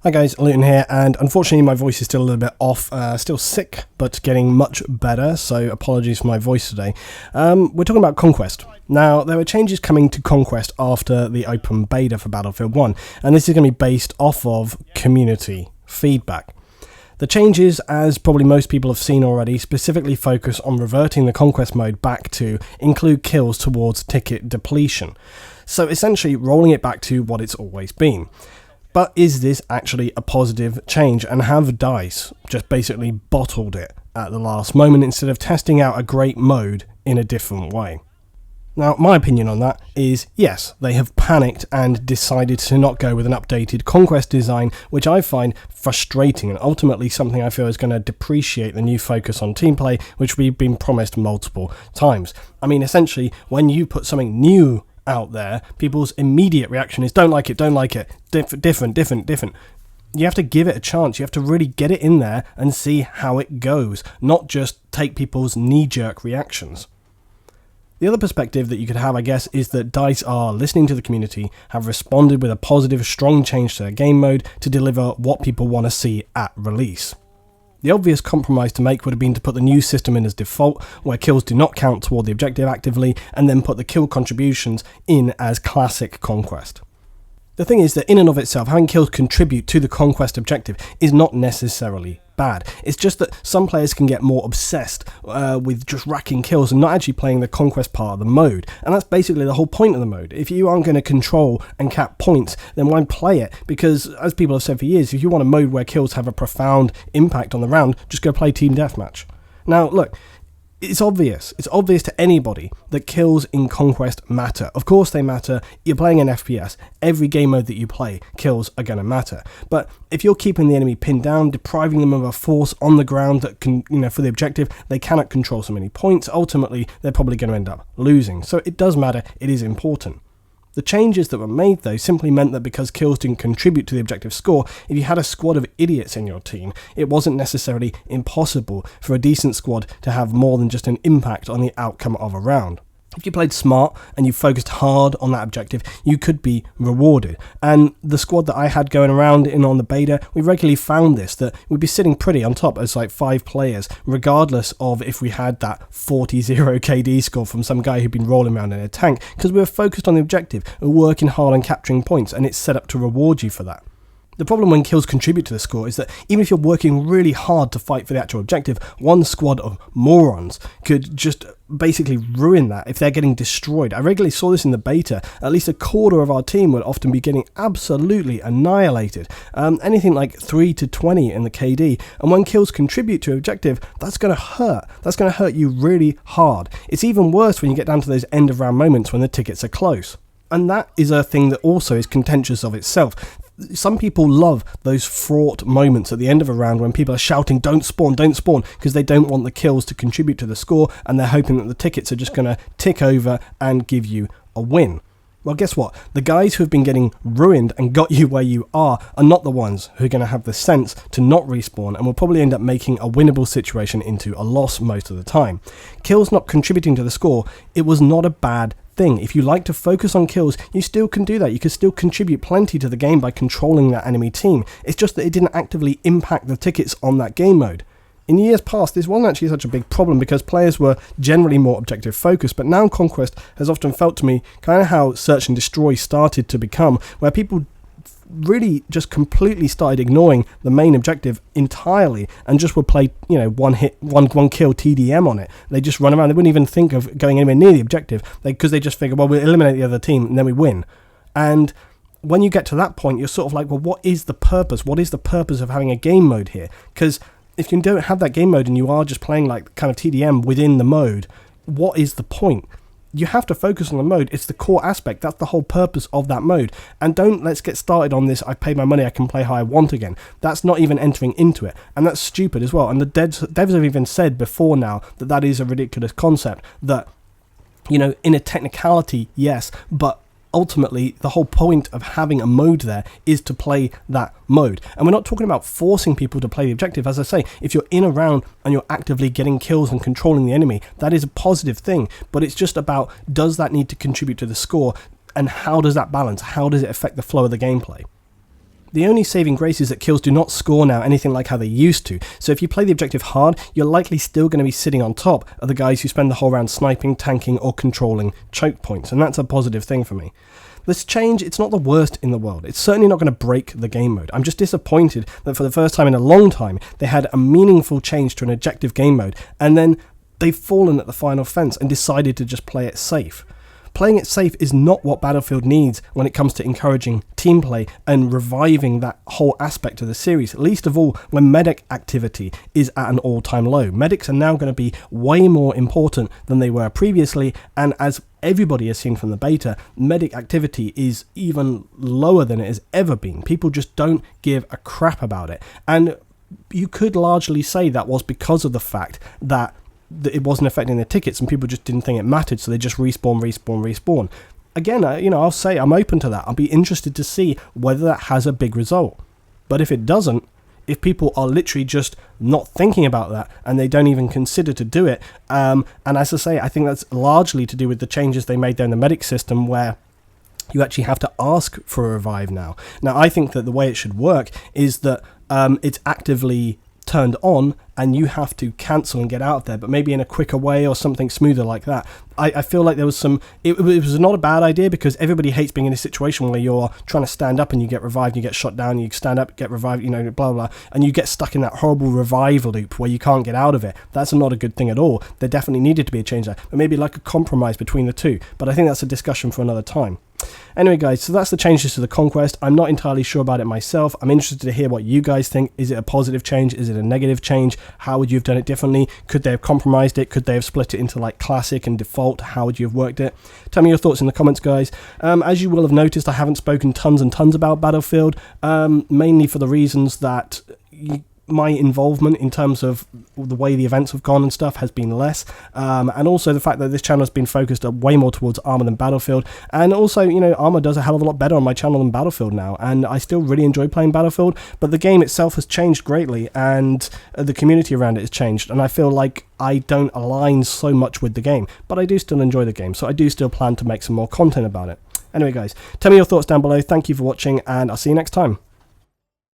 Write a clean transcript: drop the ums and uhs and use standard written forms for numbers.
Hi guys, Luton here, and unfortunately my voice is still a little bit off, still sick, but getting much better, so apologies for my voice today. We're talking about Conquest. Now, there were changes coming to Conquest after the open beta for Battlefield 1, and this is going to be based off of community feedback. The changes, as probably most people have seen already, specifically focus on reverting the Conquest mode back to include kills towards ticket depletion. So essentially rolling it back to what it's always been. But is this actually a positive change, and have DICE just basically bottled it at the last moment instead of testing out a great mode in a different way? Now, my opinion on that is yes, they have panicked and decided to not go with an updated Conquest design, which I find frustrating and ultimately something I feel is going to depreciate the new focus on team play, which we've been promised multiple times. I mean, essentially, when you put something new out there, people's immediate reaction is don't like it, different. You have to give it a chance. You have to really get it in there and see how it goes, not just take people's knee-jerk reactions. The other perspective that you could have, I guess, is that DICE are listening to the community, have responded with a positive, strong change to their game mode to deliver what people want to see at release. The obvious compromise to make would have been to put the new system in as default, where kills do not count toward the objective actively, and then put the kill contributions in as classic Conquest. The thing is that in and of itself, having kills contribute to the Conquest objective is not necessarily bad. It's just that some players can get more obsessed with just racking kills and not actually playing the Conquest part of the mode. And that's basically the whole point of the mode. If you aren't going to control and cap points, then why play it? Because as people have said for years, if you want a mode where kills have a profound impact on the round, just go play Team Deathmatch. Now, look, it's obvious to anybody that kills in Conquest matter. Of course they matter. You're playing an FPS. Every game mode that you play, kills are going to matter. But if you're keeping the enemy pinned down, depriving them of a force on the ground that can, for the objective, they cannot control so many points, ultimately they're probably going to end up losing. So it does matter. It is important. The changes that were made, though, simply meant that because kills didn't contribute to the objective score, if you had a squad of idiots in your team, it wasn't necessarily impossible for a decent squad to have more than just an impact on the outcome of a round. If you played smart and you focused hard on that objective, you could be rewarded. And the squad that I had going around in on the beta, we regularly found this, that we'd be sitting pretty on top as like 5 players, regardless of if we had that 40-0 KD score from some guy who'd been rolling around in a tank, because we were focused on the objective and working hard on capturing points, and it's set up to reward you for that. The problem when kills contribute to the score is that even if you're working really hard to fight for the actual objective, one squad of morons could just basically ruin that if they're getting destroyed. I regularly saw this in the beta. At least a quarter of our team would often be getting absolutely annihilated. Anything like 3-20 in the KD. And when kills contribute to objective, that's going to hurt. That's going to hurt you really hard. It's even worse when you get down to those end of round moments when the tickets are close. And that is a thing that also is contentious of itself. Some people love those fraught moments at the end of a round when people are shouting, don't spawn, because they don't want the kills to contribute to the score, and they're hoping that the tickets are just going to tick over and give you a win. Well, guess what? The guys who have been getting ruined and got you where you are not the ones who are going to have the sense to not respawn, and will probably end up making a winnable situation into a loss most of the time. Kills not contributing to the score, it was not a bad thing. If you like to focus on kills, you still can do that. You can still contribute plenty to the game by controlling that enemy team. It's just that it didn't actively impact the tickets on that game mode. In years past, this wasn't actually such a big problem because players were generally more objective focused, but now Conquest has often felt to me kind of how Search and Destroy started to become, where people really just completely started ignoring the main objective entirely and just would play, one kill TDM on it. They just run around. They wouldn't even think of going anywhere near the objective because they just figure, well, we'll eliminate the other team and then we win. And when you get to that point, you're sort of like, well, what is the purpose? What is the purpose of having a game mode here? Because if you don't have that game mode and you are just playing like kind of TDM within the mode, what is the point? You have to focus on the mode. It's the core aspect. That's the whole purpose of that mode. And let's get started on this, I paid my money, I can play how I want again. That's not even entering into it. And that's stupid as well. And the devs have even said before now that that is a ridiculous concept. That, in a technicality, yes, but ultimately the whole point of having a mode there is to play that mode. And we're not talking about forcing people to play the objective. As I say, if you're in a round and you're actively getting kills and controlling the enemy, that is a positive thing, but it's just about, does that need to contribute to the score, and how does that balance? How does it affect the flow of the gameplay? The only saving grace is that kills do not score now anything like how they used to, so if you play the objective hard, you're likely still going to be sitting on top of the guys who spend the whole round sniping, tanking or controlling choke points, and that's a positive thing for me. This change, it's not the worst in the world. It's certainly not going to break the game mode. I'm just disappointed that for the first time in a long time, they had a meaningful change to an objective game mode, and then they've fallen at the final fence and decided to just play it safe. Playing it safe is not what Battlefield needs when it comes to encouraging team play and reviving that whole aspect of the series, least of all when medic activity is at an all-time low. Medics are now going to be way more important than they were previously, and as everybody has seen from the beta, medic activity is even lower than it has ever been. People just don't give a crap about it, and you could largely say that was because of the fact that it wasn't affecting the tickets and people just didn't think it mattered, so they just respawn. Again, I'll say I'm open to that. I'll be interested to see whether that has a big result. But if it doesn't, if people are literally just not thinking about that and they don't even consider to do it, and as I say, I think that's largely to do with the changes they made there in the medic system, where you actually have to ask for a revive now. Now, I think that the way it should work is that it's actively turned on and you have to cancel and get out of there, but maybe in a quicker way or something smoother like that. I feel like there was it was not a bad idea, because everybody hates being in a situation where you're trying to stand up and you get revived, you get shot down, you stand up, get revived, blah blah, and you get stuck in that horrible revive loop where you can't get out of it. That's not a good thing at all. There definitely needed to be a change there, but maybe like a compromise between the two, but I think that's a discussion for another time. Anyway guys, so that's the changes to the Conquest. I'm not entirely sure about it myself. I'm interested to hear what you guys think. Is it a positive change? Is it a negative change? How would you have done it differently? Could they have compromised it? Could they have split it into like classic and default? How would you have worked it? Tell me your thoughts in the comments, guys. As you will have noticed, I haven't spoken tons and tons about Battlefield, mainly for the reasons that my involvement in terms of the way the events have gone and stuff has been less, and also the fact that this channel has been focused way more towards Arma than Battlefield, and also Arma does a hell of a lot better on my channel than Battlefield now, and I still really enjoy playing Battlefield, but the game itself has changed greatly and the community around it has changed, and I feel like I don't align so much with the game, but I do still enjoy the game, so I do still plan to make some more content about it. Anyway guys, tell me your thoughts down below. Thank you for watching, and I'll see you next time.